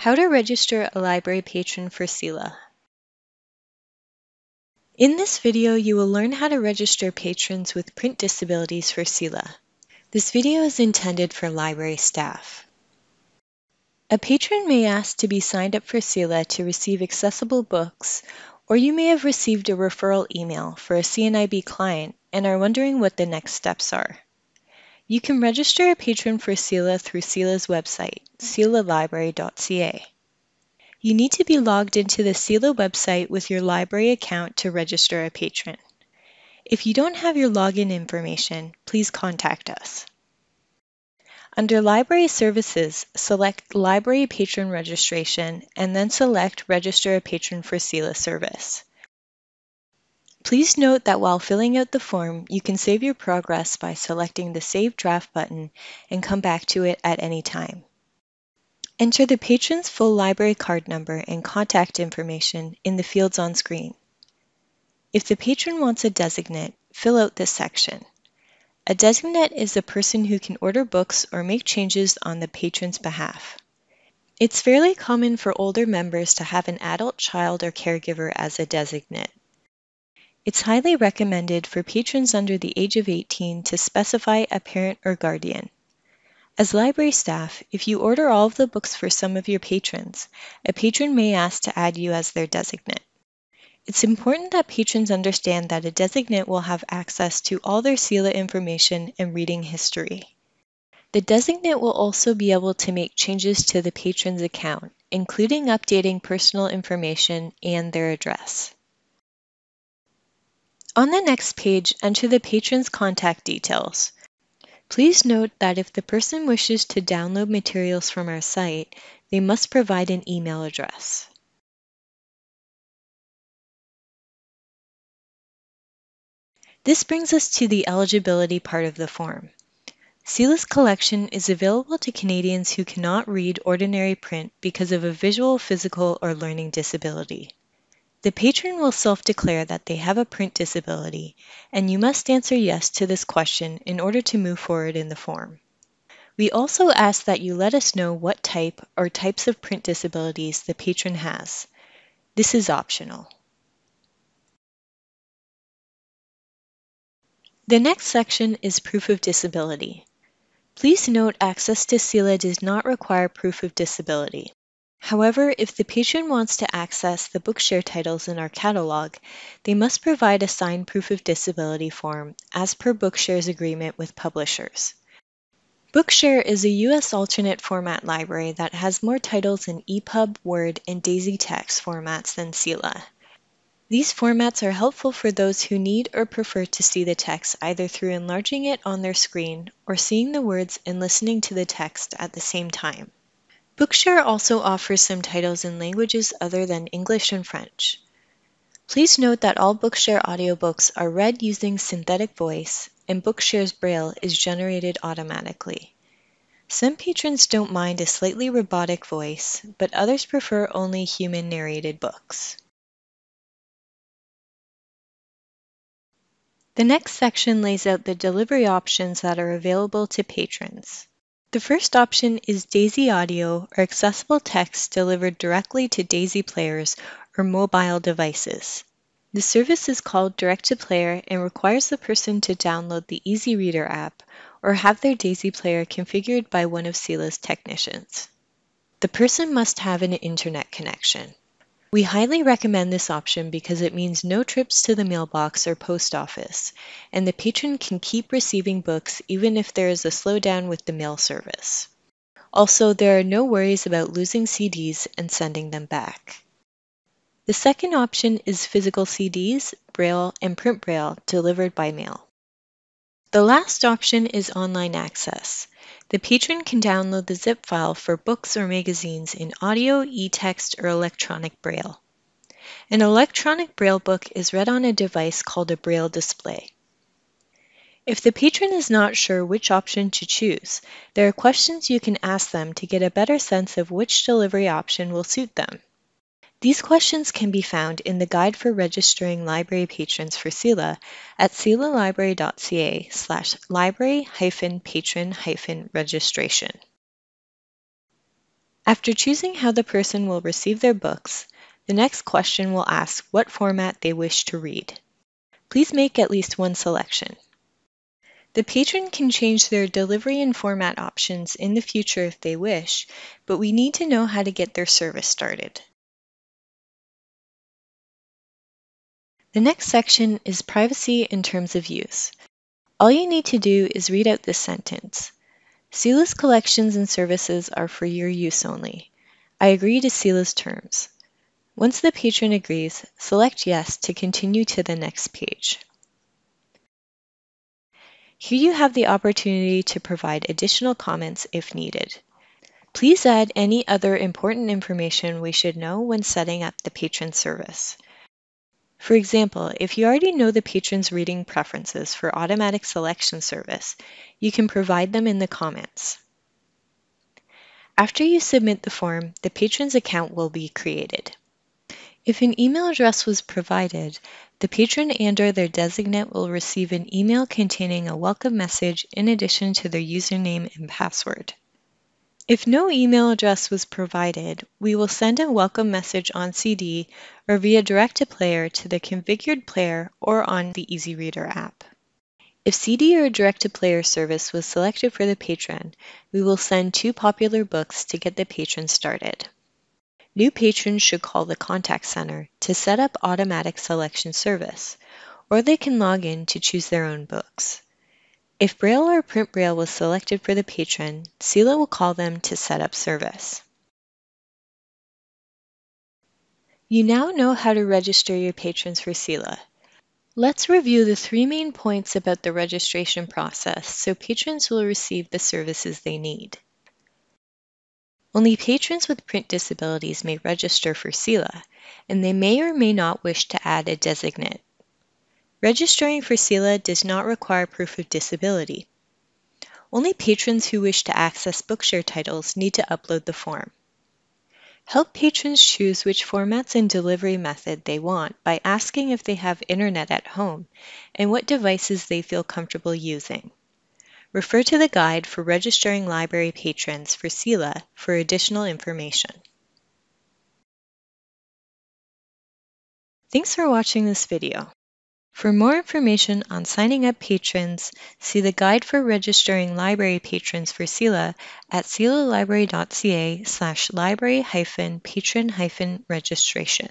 How to register a library patron for CELA. In this video, you will learn how to register patrons with print disabilities for CELA. This video is intended for library staff. A patron may ask to be signed up for CELA to receive accessible books, or you may have received a referral email for a CNIB client and are wondering what the next steps are. You can register a patron for CELA through CELA's website, celalibrary.ca. You need to be logged into the CELA website with your library account to register a patron. If you don't have your login information, please contact us. Under Library Services, select Library Patron Registration and then select Register a Patron for CELA service. Please note that while filling out the form, you can save your progress by selecting the Save Draft button and come back to it at any time. Enter the patron's full library card number and contact information in the fields on screen. If the patron wants a designate, fill out this section. A designate is a person who can order books or make changes on the patron's behalf. It's fairly common for older members to have an adult child or caregiver as a designate. It's highly recommended for patrons under the age of 18 to specify a parent or guardian. As library staff, if you order all of the books for some of your patrons, a patron may ask to add you as their designate. It's important that patrons understand that a designate will have access to all their CELA information and reading history. The designate will also be able to make changes to the patron's account, including updating personal information and their address. On the next page, enter the patron's contact details. Please note that if the person wishes to download materials from our site, they must provide an email address. This brings us to the eligibility part of the form. CELA's collection is available to Canadians who cannot read ordinary print because of a visual, physical, or learning disability. The patron will self-declare that they have a print disability, and you must answer yes to this question in order to move forward in the form. We also ask that you let us know what type or types of print disabilities the patron has. This is optional. The next section is proof of disability. Please note access to CELA does not require proof of disability. However, if the patron wants to access the Bookshare titles in our catalog, they must provide a signed proof of disability form as per Bookshare's agreement with publishers. Bookshare is a U.S. alternate format library that has more titles in EPUB, Word, and DAISY text formats than CELA. These formats are helpful for those who need or prefer to see the text either through enlarging it on their screen or seeing the words and listening to the text at the same time. Bookshare also offers some titles in languages other than English and French. Please note that all Bookshare audiobooks are read using synthetic voice, and Bookshare's Braille is generated automatically. Some patrons don't mind a slightly robotic voice, but others prefer only human-narrated books. The next section lays out the delivery options that are available to patrons. The first option is DAISY audio or accessible text delivered directly to DAISY players or mobile devices. The service is called Direct to Player and requires the person to download the Easy Reader app or have their DAISY player configured by one of CELA's technicians. The person must have an internet connection. We highly recommend this option because it means no trips to the mailbox or post office, and the patron can keep receiving books even if there is a slowdown with the mail service. Also, there are no worries about losing CDs and sending them back. The second option is physical CDs, Braille, and print Braille delivered by mail. The last option is online access. The patron can download the zip file for books or magazines in audio, e-text, or electronic Braille. An electronic Braille book is read on a device called a Braille display. If the patron is not sure which option to choose, there are questions you can ask them to get a better sense of which delivery option will suit them. These questions can be found in the Guide for Registering Library Patrons for CELA at celalibrary.ca/library-patron-registration. After choosing how the person will receive their books, the next question will ask what format they wish to read. Please make at least one selection. The patron can change their delivery and format options in the future if they wish, but we need to know how to get their service started. The next section is privacy and terms of use. All you need to do is read out this sentence. CELA's collections and services are for your use only. I agree to CELA's terms. Once the patron agrees, select Yes to continue to the next page. Here you have the opportunity to provide additional comments if needed. Please add any other important information we should know when setting up the patron service. For example, if you already know the patron's reading preferences for automatic selection service, you can provide them in the comments. After you submit the form, the patron's account will be created. If an email address was provided, the patron and/or their designate will receive an email containing a welcome message in addition to their username and password. If no email address was provided, we will send a welcome message on CD or via direct-to-player to the configured player or on the EasyReader app. If CD or direct-to-player service was selected for the patron, we will send 2 popular books to get the patron started. New patrons should call the contact center to set up automatic selection service, or they can log in to choose their own books. If Braille or Print Braille was selected for the patron, CELA will call them to set up service. You now know how to register your patrons for CELA. Let's review the 3 main points about the registration process so patrons will receive the services they need. Only patrons with print disabilities may register for CELA, and they may or may not wish to add a designate. Registering for CELA does not require proof of disability. Only patrons who wish to access Bookshare titles need to upload the form. Help patrons choose which formats and delivery method they want by asking if they have internet at home and what devices they feel comfortable using. Refer to the guide for registering library patrons for CELA for additional information. Thanks for watching this video. For more information on signing up patrons, see the guide for registering library patrons for CELA at celalibrary.ca/library-patron-registration.